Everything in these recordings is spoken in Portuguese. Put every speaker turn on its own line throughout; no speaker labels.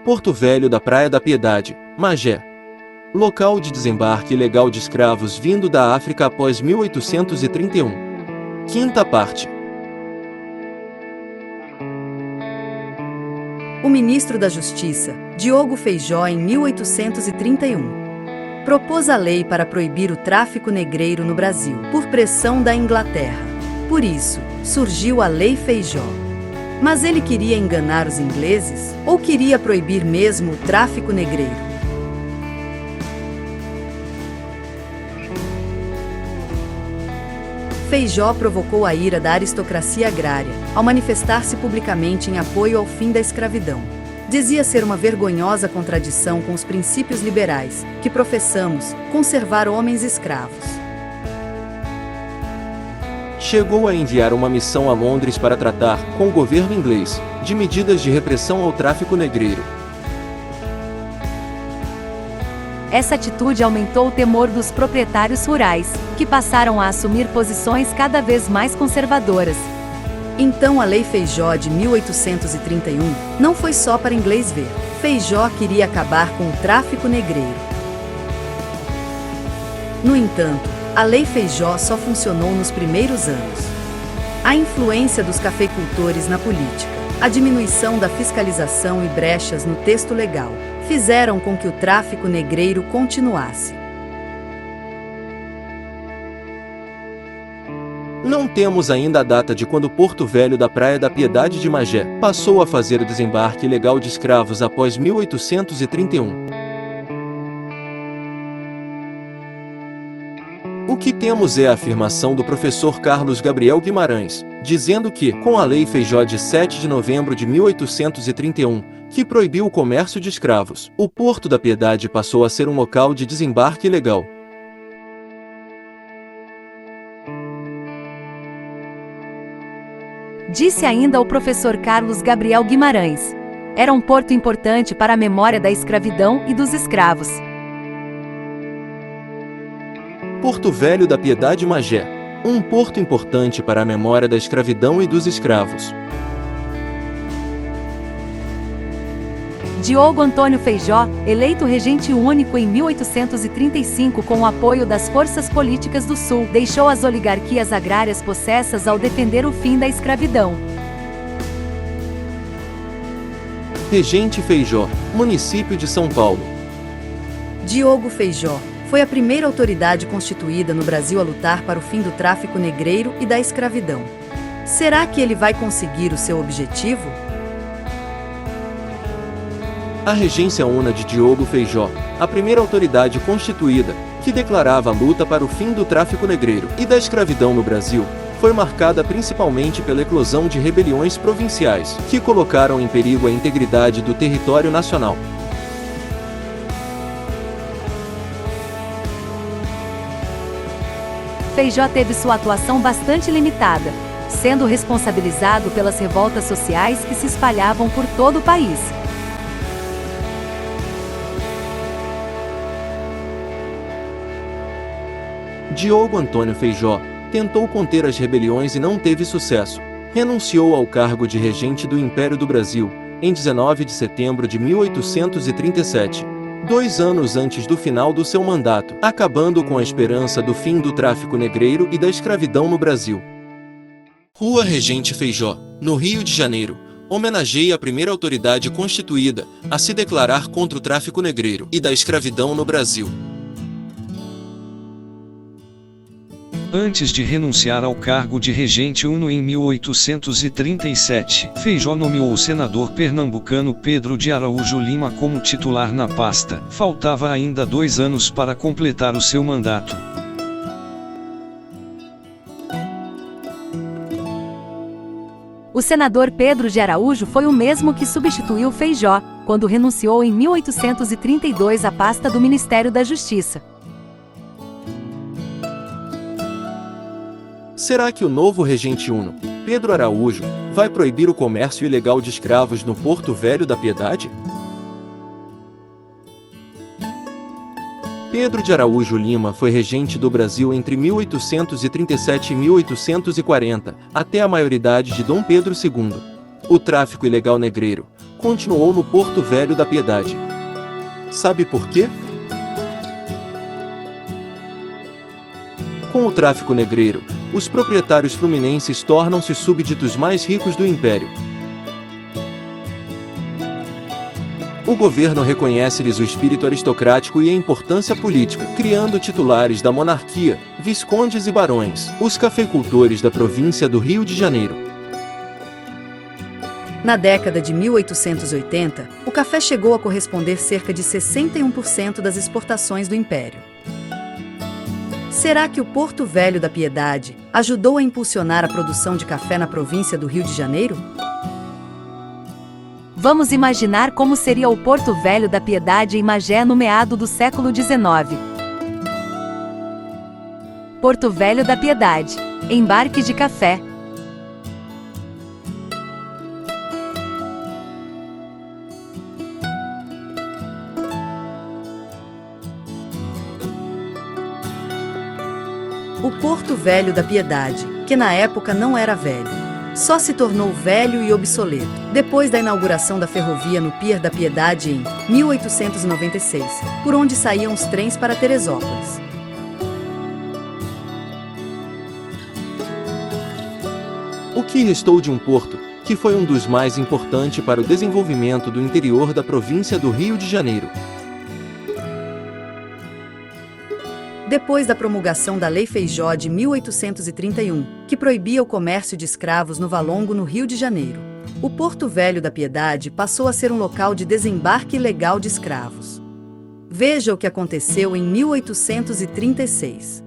Porto Velho da Praia da Piedade, Magé. Local de desembarque ilegal de escravos vindo da África após 1831. Quinta parte.
O ministro da Justiça, Diogo Feijó, em 1831, propôs a lei para proibir o tráfico negreiro no Brasil, por pressão da Inglaterra. Por isso, surgiu a Lei Feijó. Mas ele queria enganar os ingleses ou queria proibir mesmo o tráfico negreiro? Feijó provocou a ira da aristocracia agrária ao manifestar-se publicamente em apoio ao fim da escravidão. Dizia ser uma vergonhosa contradição com os princípios liberais que professamos, conservar homens escravos.
Chegou a enviar uma missão a Londres para tratar, com o governo inglês, de medidas de repressão ao tráfico negreiro.
Essa atitude aumentou o temor dos proprietários rurais, que passaram a assumir posições cada vez mais conservadoras.
Então a Lei Feijó de 1831 não foi só para inglês ver. Feijó queria acabar com o tráfico negreiro. No entanto, a Lei Feijó só funcionou nos primeiros anos. A influência dos cafeicultores na política, a diminuição da fiscalização e brechas no texto legal fizeram com que o tráfico negreiro continuasse.
Não temos ainda a data de quando Porto Velho da Praia da Piedade de Magé passou a fazer o desembarque ilegal de escravos após 1831. O que temos é a afirmação do professor Carlos Gabriel Guimarães, dizendo que, com a Lei Feijó de 7 de novembro de 1831, que proibiu o comércio de escravos, o Porto da Piedade passou a ser um local de desembarque ilegal.
Disse ainda o professor Carlos Gabriel Guimarães. Era um porto importante para a memória da escravidão e dos escravos.
Porto Velho da Piedade Magé. Um porto importante para a memória da escravidão e dos escravos.
Diogo Antônio Feijó, eleito regente único em 1835 com o apoio das forças políticas do Sul, deixou as oligarquias agrárias possessas ao defender o fim da escravidão.
Regente Feijó, município de São Paulo.
Diogo Feijó foi a primeira autoridade constituída no Brasil a lutar para o fim do tráfico negreiro e da escravidão. Será que ele vai conseguir o seu objetivo?
A regência una de Diogo Feijó, a primeira autoridade constituída, que declarava a luta para o fim do tráfico negreiro e da escravidão no Brasil, foi marcada principalmente pela eclosão de rebeliões provinciais, que colocaram em perigo a integridade do território nacional.
Feijó teve sua atuação bastante limitada, sendo responsabilizado pelas revoltas sociais que se espalhavam por todo o país.
Diogo Antônio Feijó tentou conter as rebeliões e não teve sucesso. Renunciou ao cargo de regente do Império do Brasil, em 19 de setembro de 1837, 2 anos antes do final do seu mandato, acabando com a esperança do fim do tráfico negreiro e da escravidão no Brasil. Rua Regente Feijó, no Rio de Janeiro, homenageia a primeira autoridade constituída a se declarar contra o tráfico negreiro e da escravidão no Brasil.
Antes de renunciar ao cargo de regente uno em 1837, Feijó nomeou o senador pernambucano Pedro de Araújo Lima como titular na pasta. Faltava ainda 2 anos para completar o seu mandato.
O senador Pedro de Araújo foi o mesmo que substituiu Feijó, quando renunciou em 1832 à pasta do Ministério da Justiça.
Será que o novo regente uno, Pedro Araújo, vai proibir o comércio ilegal de escravos no Porto Velho da Piedade? Pedro de Araújo Lima foi regente do Brasil entre 1837 e 1840, até a maioridade de Dom Pedro II. O tráfico ilegal negreiro, continuou no Porto Velho da Piedade. Sabe por quê? Com o tráfico negreiro, os proprietários fluminenses tornam-se súbditos mais ricos do império. O governo reconhece-lhes o espírito aristocrático e a importância política, criando titulares da monarquia, viscondes e barões, os cafeicultores da província do Rio de Janeiro.
Na década de 1880, o café chegou a corresponder cerca de 61% das exportações do império. Será que o Porto Velho da Piedade ajudou a impulsionar a produção de café na província do Rio de Janeiro?
Vamos imaginar como seria o Porto Velho da Piedade em Magé no meado do século XIX. Porto Velho da Piedade. Embarque de café.
O Porto Velho da Piedade, que na época não era velho, só se tornou velho e obsoleto depois da inauguração da ferrovia no Pier da Piedade em 1896, por onde saíam os trens para Teresópolis.
O que restou de um porto, que foi um dos mais importantes para o desenvolvimento do interior da província do Rio de Janeiro?
Depois da promulgação da Lei Feijó de 1831, que proibia o comércio de escravos no Valongo, no Rio de Janeiro, o Porto Velho da Piedade passou a ser um local de desembarque ilegal de escravos. Veja o que aconteceu em 1836.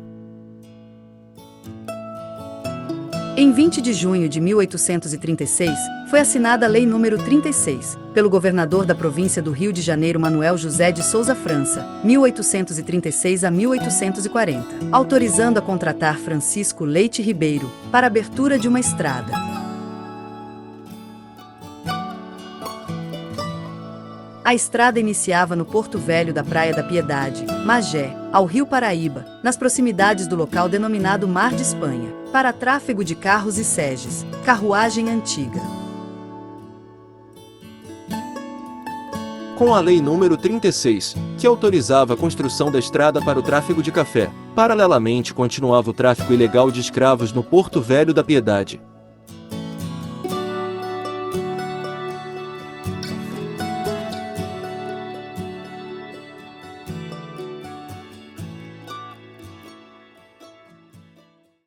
Em 20 de junho de 1836, foi assinada a Lei nº 36, pelo governador da província do Rio de Janeiro Manuel José de Souza França, 1836 a 1840, autorizando a contratar Francisco Leite Ribeiro, para a abertura de uma estrada. A estrada iniciava no Porto Velho da Praia da Piedade, Magé, ao Rio Paraíba, nas proximidades do local denominado Mar de Espanha, para tráfego de carros e seges, carruagem antiga.
Com a Lei nº 36, que autorizava a construção da estrada para o tráfego de café, paralelamente continuava o tráfico ilegal de escravos no Porto Velho da Piedade.